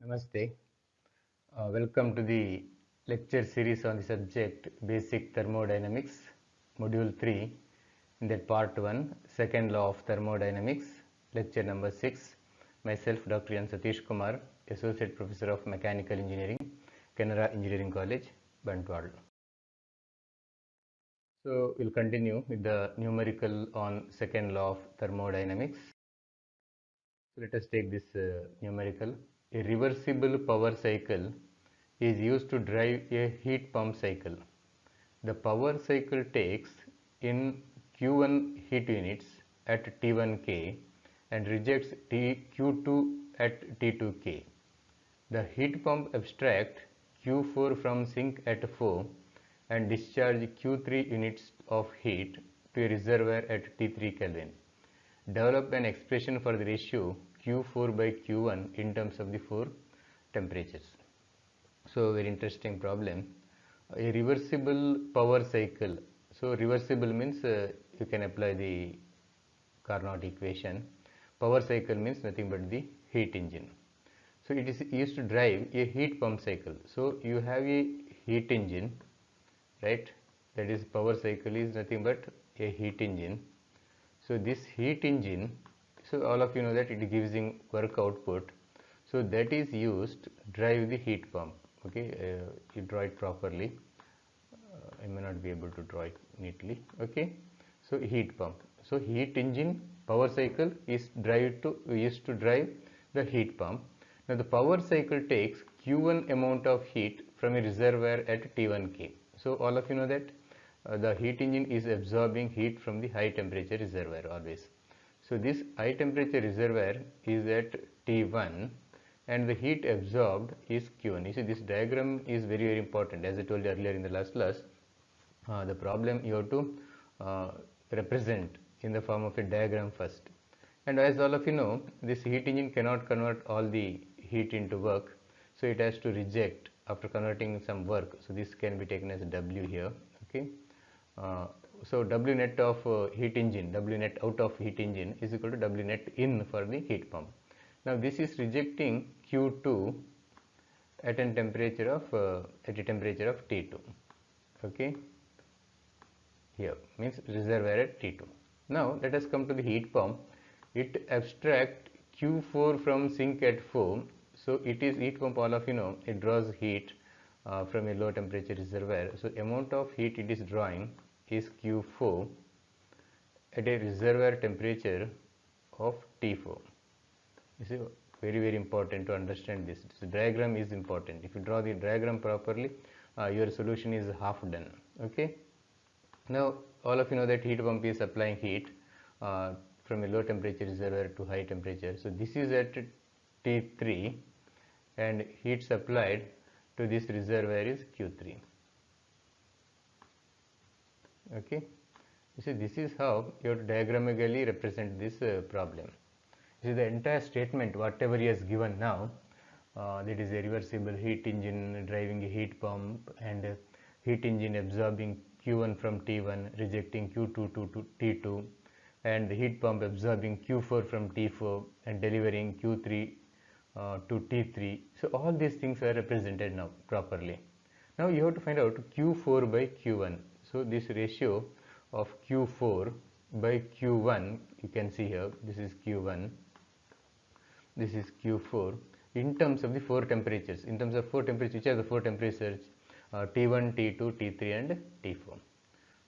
Namaste. Welcome to the lecture series on the subject Basic Thermodynamics, Module 3, in that Part 1, Second Law of Thermodynamics, Lecture number 6. Myself, Dr. N. Satish Kumar, Associate Professor of Mechanical Engineering, Canara Engineering College, Bantwal. So, we'll continue with the numerical on Second Law of Thermodynamics. So let us take this numerical. A reversible power cycle is used to drive a heat pump cycle. The power cycle takes in Q1 heat units at T1K and rejects Q2 at T2K. The heat pump abstracts Q4 from sink at 4 and discharge Q3 units of heat to a reservoir at T3 Kelvin. Develop an expression for the ratio Q4 by Q1 in terms of the 4 temperatures. So, very interesting problem. A reversible power cycle. So, reversible means you can apply the Carnot equation. Power cycle means nothing but the heat engine. So, it is used to drive a heat pump cycle. So, you have a heat engine, right? That is, power cycle is nothing but a heat engine. So this heat engine, so all of you know that it gives in work output. So that is used to drive the heat pump. Okay, you draw it properly. I may not be able to draw it neatly. Okay, so heat pump. So heat engine power cycle is used to drive the heat pump. Now the power cycle takes Q1 amount of heat from a reservoir at T1K. So all of you know that the heat engine is absorbing heat from the high temperature reservoir always. So this high temperature reservoir is at T1 and the heat absorbed is Q1. You see, this diagram is very important. As I told you earlier in the last class, the problem you have to represent in the form of a diagram first. And as all of you know, this heat engine cannot convert all the heat into work, so it has to reject after converting some work. So this can be taken as W here. Okay. So W net of heat engine, W net out of heat engine is equal to W net in for the heat pump. Now this is rejecting Q2 at a temperature of T2. Okay, here means reservoir at T2. Now let us come to the heat pump. It abstract Q4 from sink at 4. So it is heat pump, all of you know, it draws heat from a low temperature reservoir. So amount of heat it is drawing is Q4 at a reservoir temperature of T4. This is very important to understand this. This diagram is important. If you draw the diagram properly, your solution is half done. Okay. Now all of you know that heat pump is supplying heat from a low temperature reservoir to high temperature. So this is at T3 and heat supplied to this reservoir is Q3. Okay, you see, this is how you have to diagrammatically represent this problem. This is the entire statement whatever he has given now, that is a reversible heat engine driving a heat pump and heat engine absorbing Q1 from T1 rejecting Q2 to T2 and the heat pump absorbing Q4 from T4 and delivering Q3 to T3. So all these things are represented now properly. Now you have to find out Q4 by Q1. So this ratio of Q4 by Q1, you can see here, this is Q1, this is Q4 in terms of the 4 temperatures. In terms of 4 temperatures, which are the 4 temperatures? T1, T2, T3 and T4.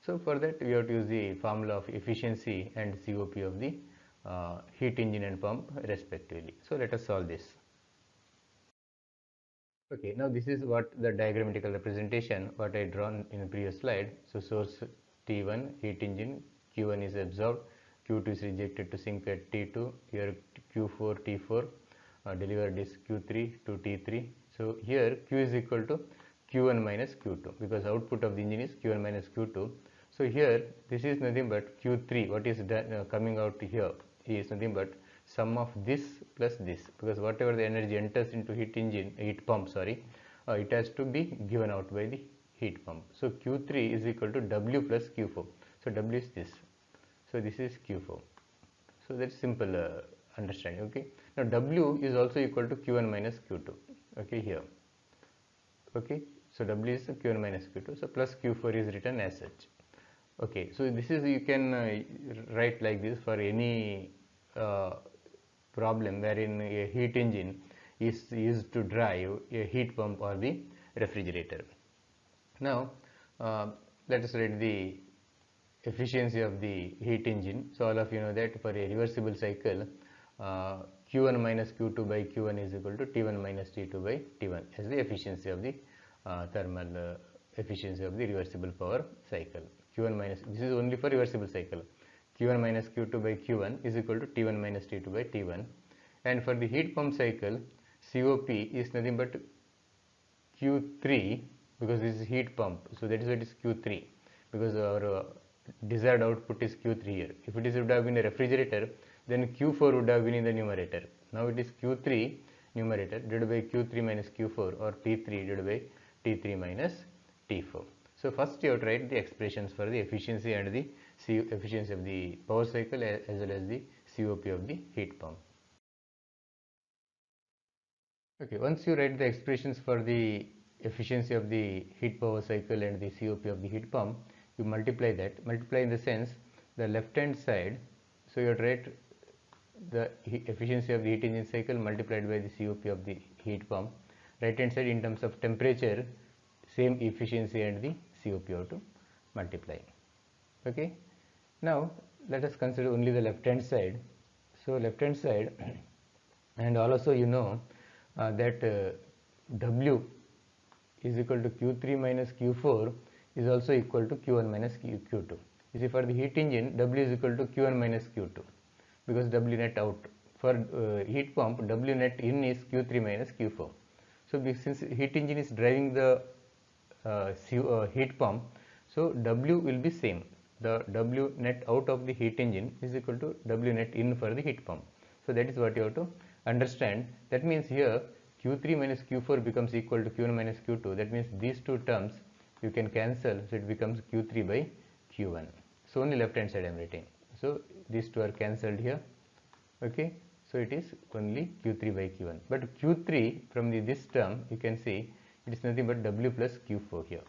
So for that we have to use the formula of efficiency and COP of the heat engine and pump respectively. So let us solve this. Okay, now this is what the diagrammatical representation what I drawn in the previous slide. So source T1 heat engine, Q1 is absorbed, Q2 is rejected to sink at T2, here Q4 T4 delivered is Q3 to T3. So here Q is equal to Q1 minus Q2 because output of the engine is Q1 minus Q2. So here this is nothing but Q3, what is coming out here is nothing but sum of this plus this, because whatever the energy enters into heat pump, it has to be given out by the heat pump. So Q3 is equal to W plus Q4. So W is this. So this is Q4. So that's simple understanding. Okay, now W is also equal to Q1 minus Q2. Okay, here. Okay, so W is Q1 minus Q2, so plus Q4 is written as such. Okay, so this is, you can write like this for any problem wherein a heat engine is used to drive a heat pump or the refrigerator. Now let us write the efficiency of the heat engine. So all of you know that for a reversible cycle, Q1 minus Q2 by Q1 is equal to T1 minus T2 by T1 as the efficiency of the thermal efficiency of the reversible power cycle. Q1 minus, this is only for reversible cycle. Q1 minus Q2 by Q1 is equal to T1 minus T2 by T1. And for the heat pump cycle, COP is nothing but Q3, because this is heat pump, so that is why it is Q3, because our desired output is Q3 here. If it would have been a refrigerator, then Q4 would have been in the numerator. Now it is Q3 numerator divided by Q3 minus Q4, or T3 divided by T3 minus T4. So first you have to write the expressions for the efficiency and the efficiency of the power cycle as well as the COP of the heat pump. Okay, once you write the expressions for the efficiency of the heat power cycle and the COP of the heat pump, you multiply that. Multiply in the sense, the left hand side, so you have to write the efficiency of the heat engine cycle multiplied by the COP of the heat pump. Right hand side in terms of temperature, same efficiency and the COP you have to multiply. Okay, now let us consider only the left hand side. So left hand side, and also you know that W is equal to Q3 minus Q4 is also equal to Q1 minus Q2. You see, for the heat engine, W is equal to Q1 minus Q2, because W net out. For heat pump, W net in is Q3 minus Q4. So since heat engine is driving the heat pump, so W will be same. The W net out of the heat engine is equal to W net in for the heat pump. So that is what you have to understand. That means here Q3 minus Q4 becomes equal to Q1 minus Q2. That means these two terms you can cancel, so it becomes Q3 by Q1. So only left hand side I am writing. So these two are cancelled here. Okay, so it is only Q3 by Q1. But Q3 from this term you can see it is nothing but W plus Q4 here.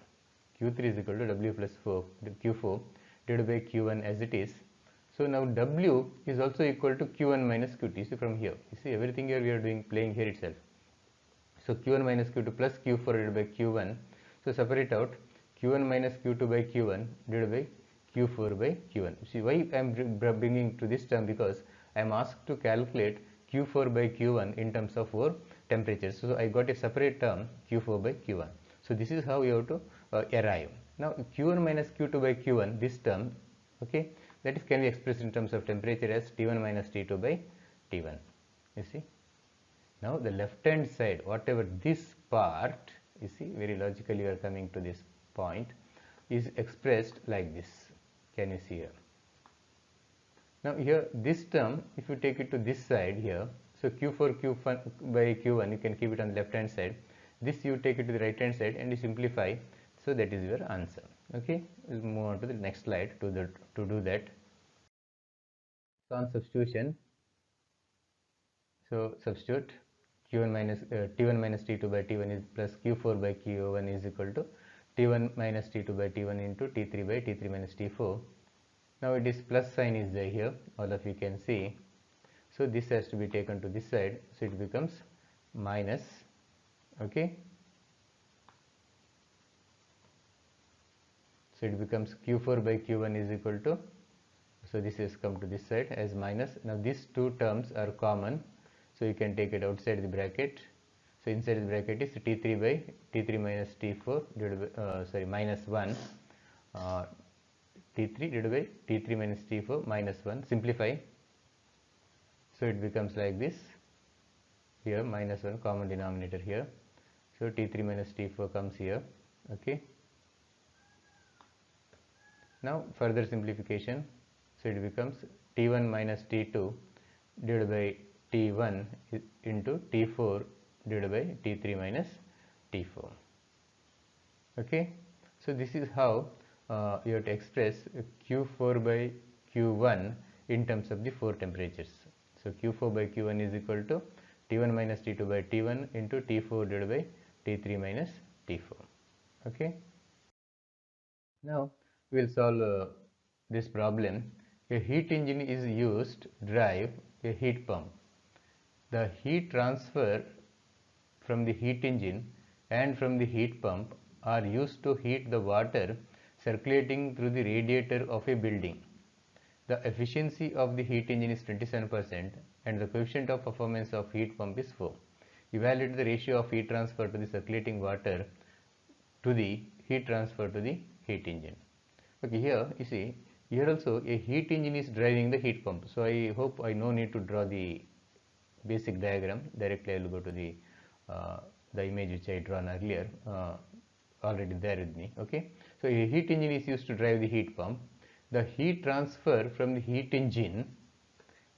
Q3 is equal to W plus Q4 divided by Q1 as it is. So now W is also equal to Q1 minus Q2. You see from here, you see everything here we are doing playing here itself. So Q1 minus Q2 plus Q4 divided by Q1. So separate out Q1 minus Q2 by Q1 divided by Q4 by Q1. See why I am bringing to this term, because I am asked to calculate Q4 by Q1 in terms of our temperature. So I got a separate term Q4 by Q1. So this is how you have to arrive. Now Q1 minus Q2 by Q1, this term, okay, that is can be expressed in terms of temperature as T1 minus T2 by T1. You see. Now the left hand side, whatever this part, you see, very logically you are coming to this point, is expressed like this. Can you see here? Now here this term, if you take it to this side here, so Q4 Q1 by Q1, you can keep it on the left hand side. This you take it to the right hand side and you simplify. So that is your answer. Okay, we'll move on to the next slide to do that. So on substitution, so substitute Q1 minus T1 minus T2 by T1 is plus Q4 by Q1 is equal to T1 minus T2 by T1 into T3 by T3 minus T4. Now it is plus sign is there here, all of you can see. So this has to be taken to this side, so it becomes minus. Okay, so it becomes Q4 by Q1 is equal to, so this has come to this side as minus. Now these two terms are common, so you can take it outside the bracket. So inside the bracket is T3 by T3 minus T4 divided by, minus 1 T3 divided by T3 minus T4 minus 1. Simplify. So it becomes like this. Here minus 1 common denominator here. So T3 minus T4 comes here. Okay. Now further simplification. So it becomes T1 minus T2 divided by T1 into T4 divided by T3 minus T4. Okay. So this is how you have to express Q4 by Q1 in terms of the 4 temperatures. So Q4 by Q1 is equal to T1 minus T2 by T1 into T4 divided by T3 minus T4. Okay. Now we will solve this problem. A heat engine is used to drive a heat pump. The heat transfer from the heat engine and from the heat pump are used to heat the water circulating through the radiator of a building. The efficiency of the heat engine is 27% and the coefficient of performance of heat pump is 4. Evaluate the ratio of heat transfer to the circulating water to the heat transfer to the heat engine. Okay, here you see, here also a heat engine is driving the heat pump. So I hope I no need to draw the basic diagram. Directly I will go to the image which I drawn earlier, already there with me. Okay, so a heat engine is used to drive the heat pump. The heat transfer from the heat engine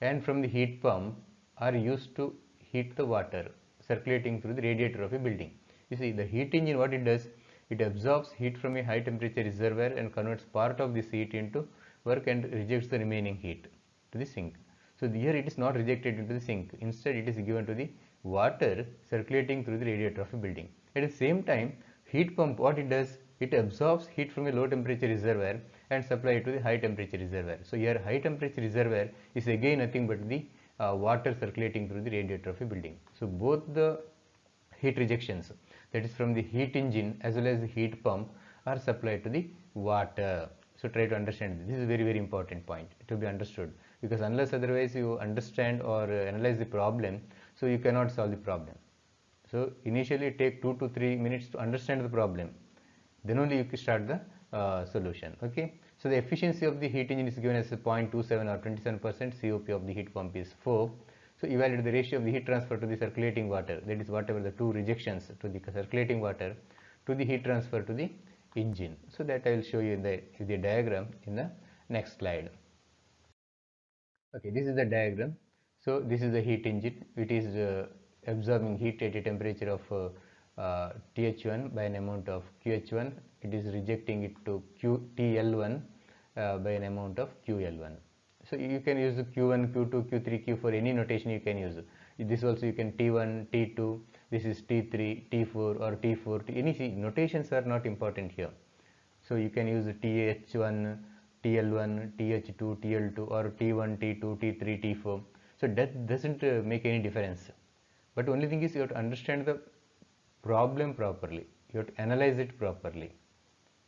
and from the heat pump are used to heat the water circulating through the radiator of a building. You see, the heat engine, what it does, it absorbs heat from a high temperature reservoir and converts part of this heat into work and rejects the remaining heat to the sink. So here it is not rejected into the sink. Instead, it is given to the water circulating through the radiator of a building. At the same time, heat pump, what it does, it absorbs heat from a low temperature reservoir and supply it to the high temperature reservoir. So here high temperature reservoir is again nothing but the water circulating through the radiator of a building. So both the heat rejections, that is from the heat engine as well as the heat pump, are supplied to the water. So try to understand this. This is very, very important point to be understood, because unless otherwise you understand or analyze the problem, so you cannot solve the problem. So initially take 2 to 3 minutes to understand the problem, then only you can start the solution. Okay, so the efficiency of the heat engine is given as 0.27 or 27%. COP of the heat pump is 4. So evaluate the ratio of the heat transfer to the circulating water, that is whatever the two rejections to the circulating water to the heat transfer to the engine. So that I will show you in the diagram in the next slide. Okay, this is the diagram. So this is the heat engine. It is absorbing heat at a temperature of TH1 by an amount of QH1. It is rejecting it to TL1 by an amount of QL1. So you can use Q1, Q2, Q3, Q4, any notation you can use. This also you can T1, T2, this is T3, T4 or T4. Any notations are not important here. So you can use TH1, TL1, TH2, TL2 or T1, T2, T3, T4. So that doesn't make any difference. But only thing is you have to understand the problem properly. You have to analyze it properly.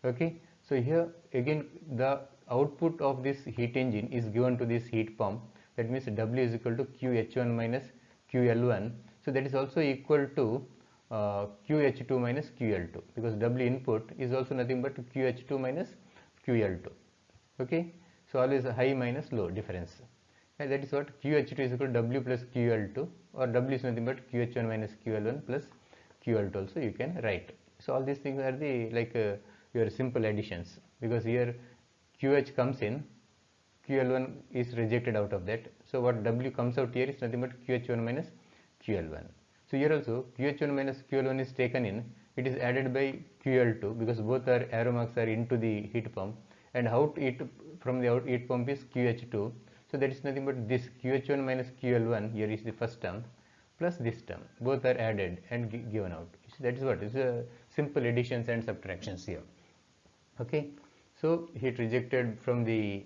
Okay. So here again the output of this heat engine is given to this heat pump. That means W is equal to QH1 minus QL1. So that is also equal to QH2 minus QL2, because W input is also nothing but QH2 minus QL2. Okay, so always high minus low difference, and that is what QH2 is equal to W plus QL2, or W is nothing but QH1 minus QL1 plus QL2 also you can write. So all these things are the your simple additions, because here QH comes in, QL1 is rejected out of that. So what W comes out here is nothing but QH1 minus QL1. So here also QH1 minus QL1 is taken in, it is added by QL2, because both are arrow marks are into the heat pump, and out it from the out heat pump is QH2. So that is nothing but this QH1 minus QL1, here is the first term, plus this term, both are added and given out. So that is what is simple additions and subtractions here. Okay, so heat rejected from the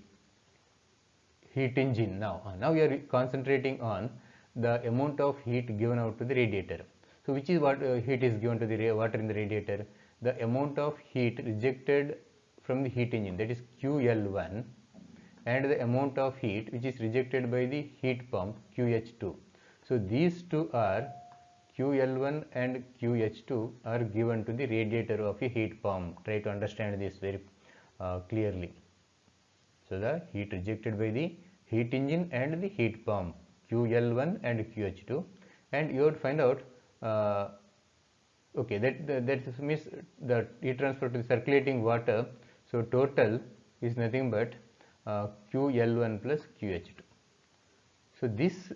heat engine. Now we are concentrating on the amount of heat given out to the radiator. So which is what heat is given to the water in the radiator? The amount of heat rejected from the heat engine, that is QL1, and the amount of heat which is rejected by the heat pump, QH2. So these two are, QL1 and QH2 are given to the radiator of a heat pump. Try to understand this very clearly. So the heat rejected by the heat engine and the heat pump, QL1 and QH2, and you would find out okay, that means the heat transfer to the circulating water. So total is nothing but QL1 plus QH2. So this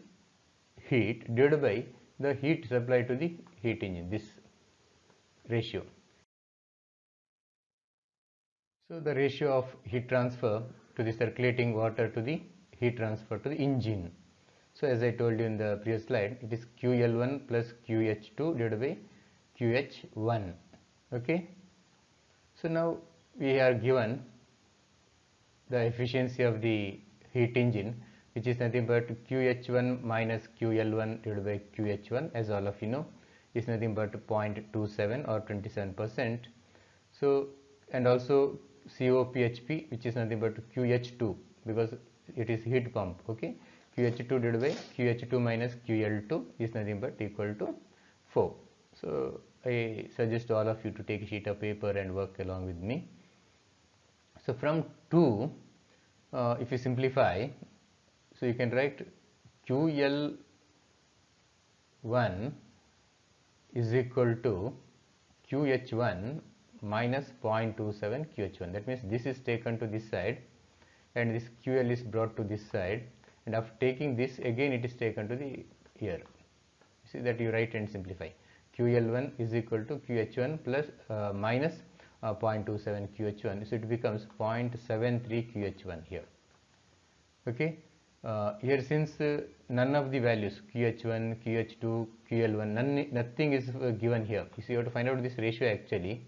heat divided by the heat supplied to the heat engine, this ratio. So the ratio of heat transfer to the circulating water to the heat transfer to the engine. So as I told you in the previous slide, it is QL1 plus QH2 divided by QH1. Okay. So now we are given the efficiency of the heat engine, which is nothing but QH1 minus QL1 divided by QH1, as all of you know, is nothing but 0.27 or 27%. So, and also COPHP, which is nothing but QH2, because it is heat pump. Okay, QH2 divided by QH2 minus QL2 is nothing but equal to 4. So I suggest all of you to take a sheet of paper and work along with me. So from 2, if you simplify, so you can write QL1 is equal to QH1 minus 0.27 QH1. That means this is taken to this side and this QL is brought to this side, and after taking this again it is taken to the here. You see that you write and simplify. QL1 is equal to QH1 plus minus 0.27 QH1. So it becomes 0.73 QH1 here. Okay. Here since none of the values QH1, QH2, QL1, nothing is given here. You see, you have to find out this ratio actually,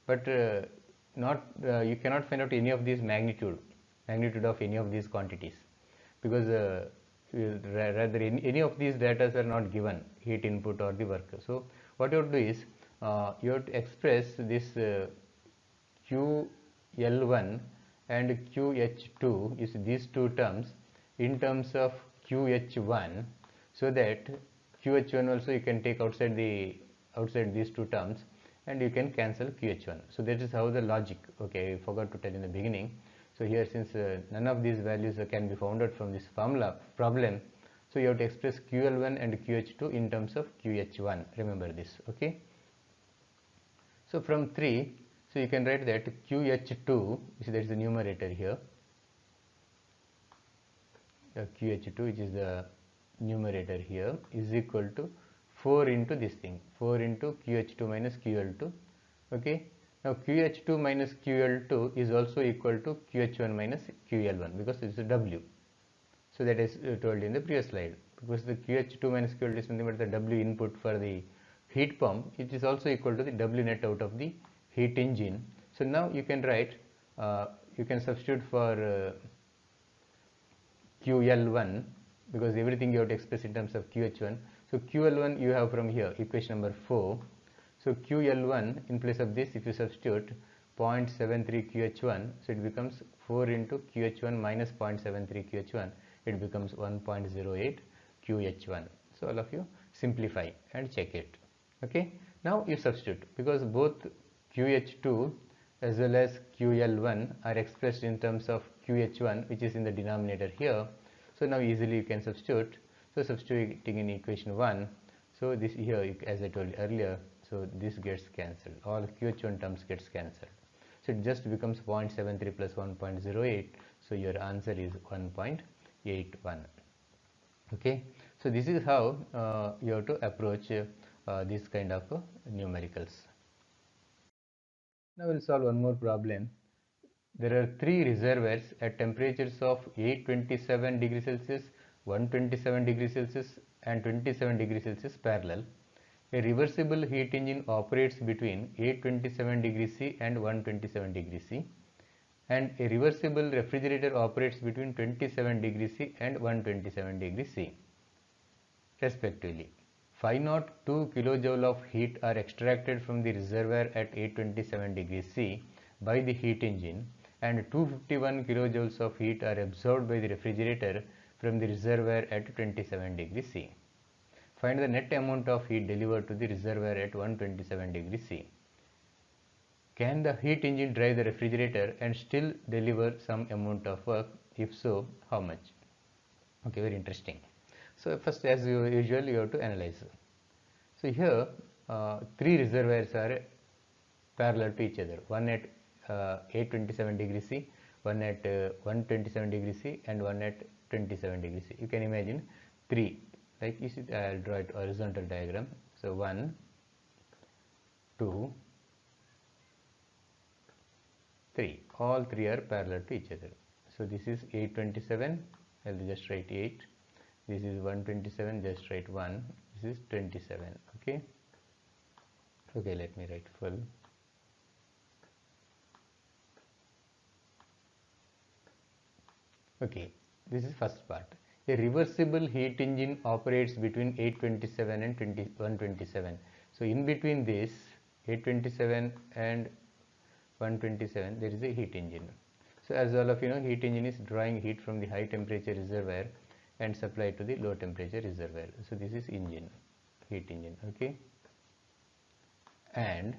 but you cannot find out any of these magnitude of any of these quantities, because rather any of these data are not given, heat input or the work. So what you have to do is you have to express this QL1 and QH2 is these two terms in terms of QH1, so that QH1 also you can take outside these two terms and you can cancel QH1. So that is how the logic. Okay, I forgot to tell in the beginning. So here, since none of these values can be found out from this formula problem, so you have to express QL1 and QH2 in terms of QH1. Remember this. Okay. So from 3, so you can write that QH2, you see that is the numerator here, QH2, which is the numerator here, is equal to 4 into this thing, 4 into QH2 minus QL2. Okay. Now QH2 minus QL2 is also equal to QH1 minus QL1, because it is a W. So that is told in the previous slide, because the QH2 minus QL2 is something but the W input for the heat pump, it is also equal to the W net out of the heat engine. So now you can write, you can substitute for QL1, because everything you have to express in terms of QH1. So QL1 you have from here, equation number 4. So QL1 in place of this, if you substitute 0.73 QH1, so it becomes 4 into QH1 minus 0.73 QH1, it becomes 1.08 QH1. So all of you simplify and check it. Okay. Now you substitute, because both QH2 as well as QL1 are expressed in terms of QH1, which is in the denominator here. So now easily you can substitute. So substituting in equation 1, so this here, as I told you earlier, so this gets cancelled, all QH1 terms gets cancelled. So it just becomes 0.73 plus 1.08, so your answer is 1.81. Okay, so this is how you have to approach this kind of numericals. Now we'll solve one more problem. There are 3 reservoirs at temperatures of 827 degrees Celsius, 127 degrees Celsius and 27 degrees Celsius parallel. A reversible heat engine operates between 827 degrees C and 127 degrees C, and a reversible refrigerator operates between 27 degrees C and 127 degrees C, respectively. 502 kilojoule of heat are extracted from the reservoir at 827 degrees C by the heat engine, and 251 kilojoules of heat are absorbed by the refrigerator from the reservoir at 27 degrees C. Find the net amount of heat delivered to the reservoir at 127 degrees C. Can the heat engine drive the refrigerator and still deliver some amount of work? If so, how much? Okay, very interesting. So first, as usual, you have to analyze. So here 3 reservoirs are parallel to each other, one at 827 degrees C, one at 127 degrees C and one at 27 degrees C. You can imagine 3, like you see, I will draw it horizontal diagram. So 1, 2, 3, all 3 are parallel to each other. So this is 827, I will just write 8, This is 127, just write 1. This is 27. Okay. Okay, let me write full. Okay, this is first part. A reversible heat engine operates between 827 and 127. So in between this 827 and 127 there is a heat engine. So as all of you know, heat engine is drawing heat from the high temperature reservoir and supply to the low temperature reservoir. So this is engine, heat engine. Okay, and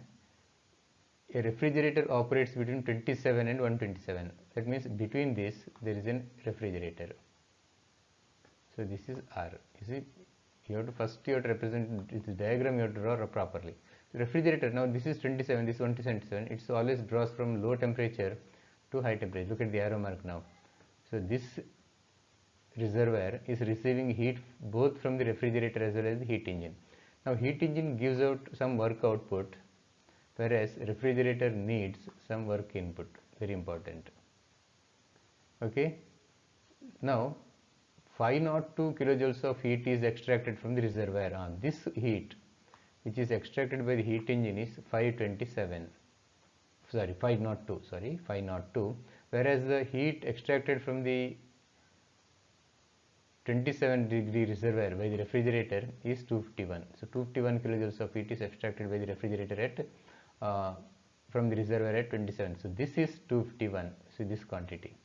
a refrigerator operates between 27 and 127. That means between this there is a refrigerator. So this is R. You see, you have to represent this diagram, you have to draw properly. So refrigerator, now this is 27, this is 127. It always draws from low temperature to high temperature. Look at the arrow mark now. So this reservoir is receiving heat both from the refrigerator as well as the heat engine. Now heat engine gives out some work output, whereas refrigerator needs some work input. Very important. Okay. Now 502 kilojoules of heat is extracted from the reservoir. This heat which is extracted by the heat engine is 502, whereas the heat extracted from the 27-degree reservoir by the refrigerator is 251. So 251 kilojoules of heat is extracted by the refrigerator at from the reservoir at 27. So this is 251. So this quantity.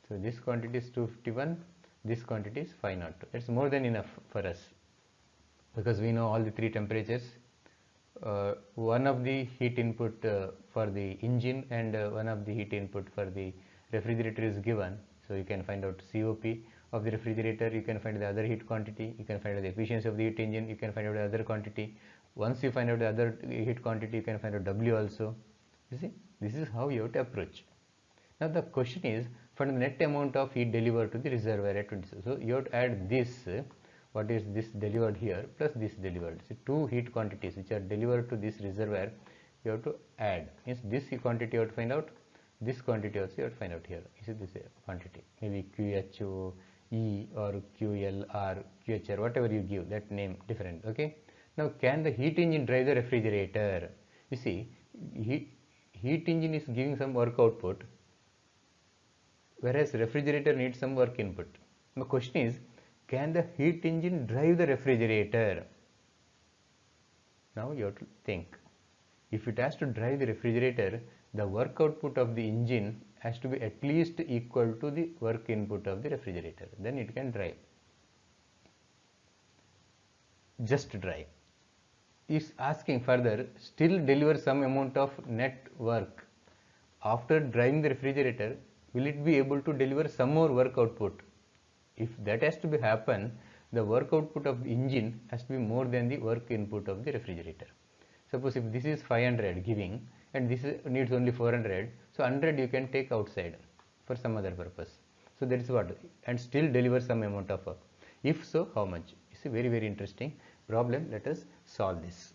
So this quantity is 251. This quantity is 502. It's more than enough for us because we know all the three temperatures. One of the heat input for the engine and one of the heat input for the refrigerator is given. So you can find out COP of the refrigerator, you can find the other heat quantity, you can find out the efficiency of the heat engine, you can find out the other quantity. Once you find out the other heat quantity, you can find out W also. You see, this is how you have to approach. Now the question is, for the net amount of heat delivered to the reservoir at 27. So you have to add this, what is this delivered here plus this delivered. So two heat quantities which are delivered to this reservoir, you have to add. Means this quantity you have to find out, this quantity also you have to find out here. You see this quantity, maybe QHE or QLR, QHR, whatever you give, that name different. Okay. Now can the heat engine drive the refrigerator? You see, heat engine is giving some work output, whereas refrigerator needs some work input. The question is, can the heat engine drive the refrigerator? Now you have to think. If it has to drive the refrigerator, the work output of the engine has to be at least equal to the work input of the refrigerator. Then it can drive. Just drive. Is asking further, still deliver some amount of net work. After driving the refrigerator, will it be able to deliver some more work output? If that has to be happen, the work output of the engine has to be more than the work input of the refrigerator. Suppose if this is 500 giving and this needs only 400, so 100 you can take outside for some other purpose. So that is what, and still deliver some amount of work. If so, how much? It's a very, very interesting problem. Let us solve this.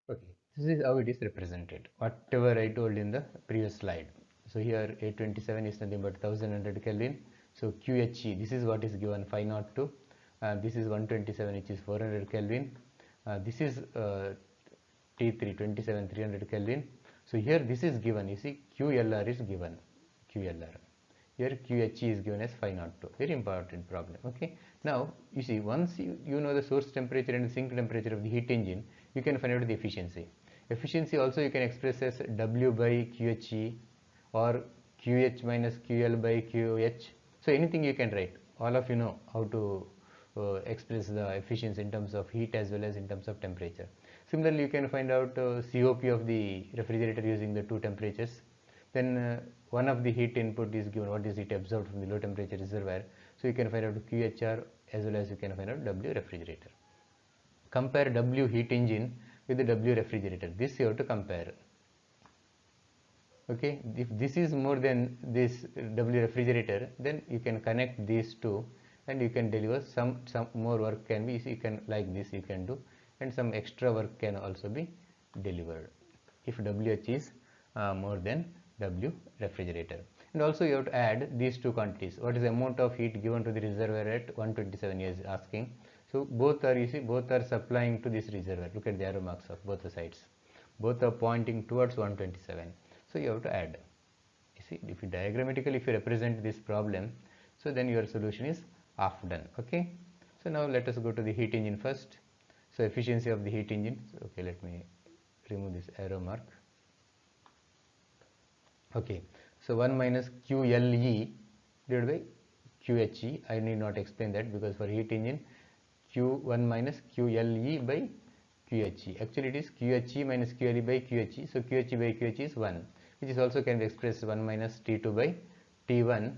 Okay, this is how it is represented, whatever I told in the previous slide. So here 827 is nothing but 1100 Kelvin. So QHE, this is what is given, 502. This is 127, which is 400 Kelvin. This is T3, 27, 300 Kelvin. So here this is given, you see QLR is given, QLR. Here QHE is given as 502. Very important problem. Okay. Now you see, once you know the source temperature and the sink temperature of the heat engine, you can find out the efficiency. Efficiency also you can express as W by QHE or QH minus QL by QH. So anything you can write. All of you know how to express the efficiency in terms of heat as well as in terms of temperature. Similarly, you can find out COP of the refrigerator using the two temperatures. Then one of the heat input is given, what is it absorbed from the low temperature reservoir. So you can find out QHR as well as you can find out W refrigerator. Compare W heat engine with the W refrigerator. This you have to compare. Okay, if this is more than this W refrigerator, then you can connect these two and you can deliver some more work can be, you can like this you can do, and some extra work can also be delivered if WH is more than W refrigerator. And also you have to add these two quantities. What is the amount of heat given to the reservoir at 127 is asking. So both are, you see, both are supplying to this reservoir. Look at the arrow marks of both the sides. Both are pointing towards 127. So you have to add. You see, if you diagrammatically, if you represent this problem, so then your solution is half done. Okay. So now let us go to the heat engine first. So efficiency of the heat engine. So, okay, let me remove this arrow mark. Okay, so 1 minus QLE divided by QHE. I need not explain that, because for heat engine, Q1 minus QLE by QHE. Actually, it is QHE minus QLE by QHE. So QHE by QHE is 1, which is also can be expressed 1 minus T2 by T1.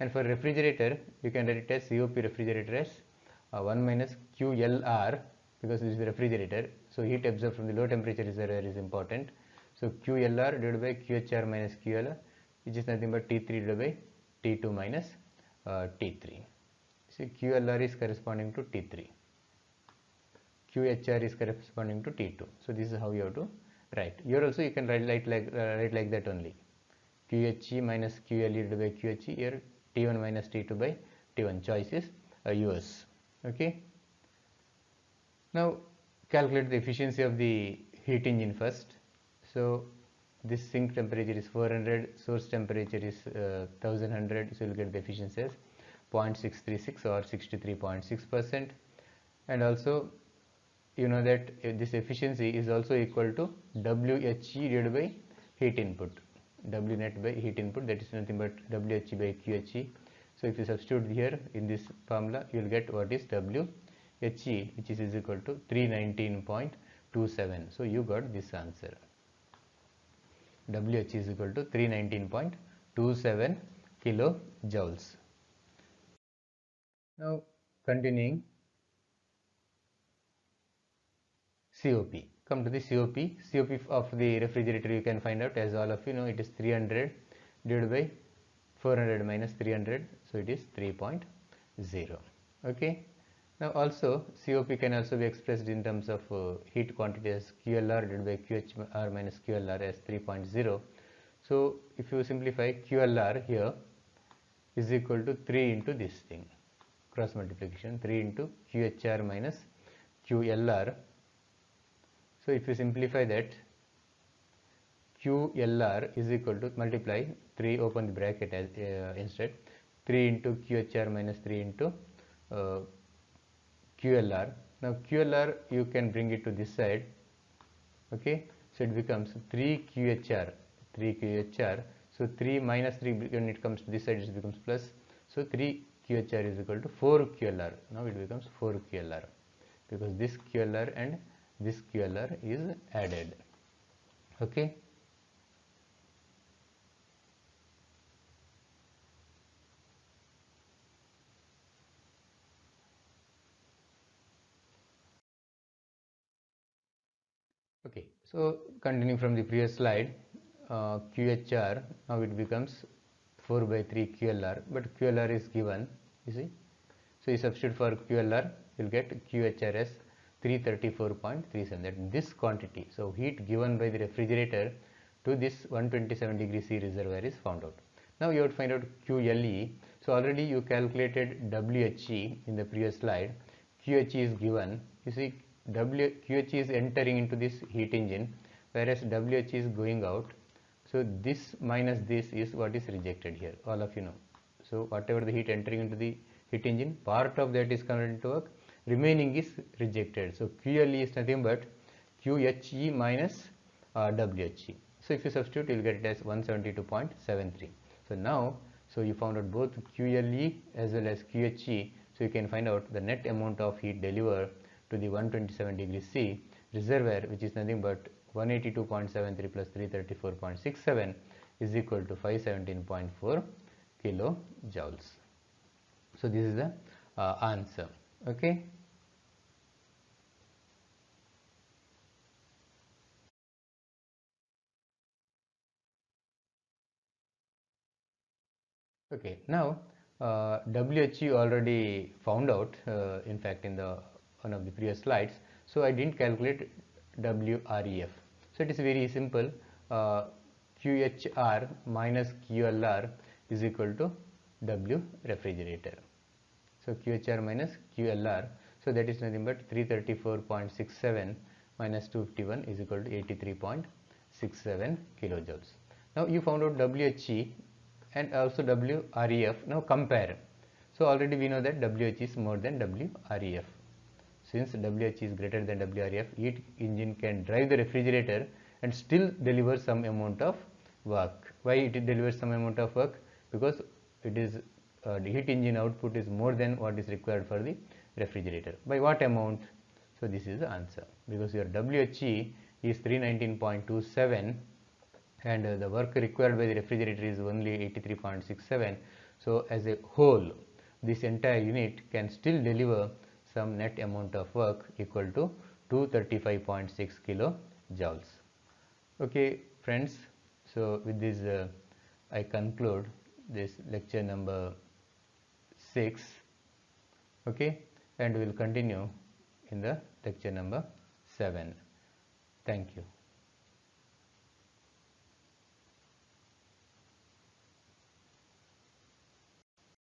And for refrigerator, you can write it as COP refrigerator as 1 minus QLR, because this is the refrigerator. So heat absorbed from the low temperature reservoir is important. So QLR divided by QHR minus QLR, which is nothing but T3 divided by T2 minus T3. See, QLR is corresponding to T3. QHR is corresponding to T2. So this is how you have to write. Here also you can write like that only. QHE minus QLE divided by QHE. Here T1 minus T2 by T1. Choice is yours. Okay. Now calculate the efficiency of the heat engine first. So this sink temperature is 400, source temperature is 1100, so you will get the efficiency as 0.636 or 63.6%. And also you know that this efficiency is also equal to WHE divided by heat input. W net by heat input, that is nothing but WHE by QHE. So if you substitute here in this formula, you will get what is WHE, which is equal to 319.27. So you got this answer. WH is equal to 319.27 kilojoules. Now continuing, COP. Come to the COP. COP of the refrigerator you can find out, as all of you know, it is 300 divided by 400 minus 300, so it is 3.0. Okay. Now also COP can also be expressed in terms of heat quantity as QLR divided by QHR minus QLR as 3.0. So if you simplify, QLR here is equal to 3 into this thing, cross multiplication, 3 into QHR minus QLR. So if you simplify that, QLR is equal to, multiply 3, open the bracket as instead, 3 into QHR minus 3 into QLR. Now QLR you can bring it to this side. Okay, so it becomes 3 QHR. So 3 minus 3, when it comes to this side, it becomes plus. So 3 QHR is equal to 4 QLR. Now it becomes 4 QLR, because this QLR and this QLR is added. Okay. Okay, so continuing from the previous slide, QHR, now it becomes 4 by 3 QLR, but QLR is given, you see. So you substitute for QLR, you will get QHR as 334.37, that this quantity. So heat given by the refrigerator to this 127 degree C reservoir is found out. Now you have to find out QLE. So already you calculated WHE in the previous slide. QHE is given, you see. QHE is entering into this heat engine, whereas WHE is going out. So this minus this is what is rejected here, all of you know. So whatever the heat entering into the heat engine, part of that is converted to work, remaining is rejected. So QLE is nothing but QHE minus WHE. So if you substitute, you will get it as 172.73. So now, so you found out both QLE as well as QHE. So you can find out the net amount of heat delivered to the 127 degree C reservoir, which is nothing but 182.73 plus 334.67 is equal to 517.4 kilojoules. So this is the answer. Okay. Okay. Now WHE already found out, in fact, in the one of the previous slides. So I didn't calculate WREF. So it is very simple. QHR minus QLR is equal to W refrigerator. So QHR minus QLR, so that is nothing but 334.67 minus 251 is equal to 83.67 kilojoules. Now you found out WHE and also WREF. Now compare. So already we know that WHE is more than WREF. Since WHE is greater than WREF, heat engine can drive the refrigerator and still deliver some amount of work. Why it delivers some amount of work? Because it is the heat engine output is more than what is required for the refrigerator. By what amount? So this is the answer, because your WHE is 319.27 and the work required by the refrigerator is only 83.67. So as a whole, this entire unit can still deliver some net amount of work equal to 235.6 kilojoules. Okay friends, so with this I conclude this lecture number 6. Okay, and we will continue in the lecture number 7. Thank you.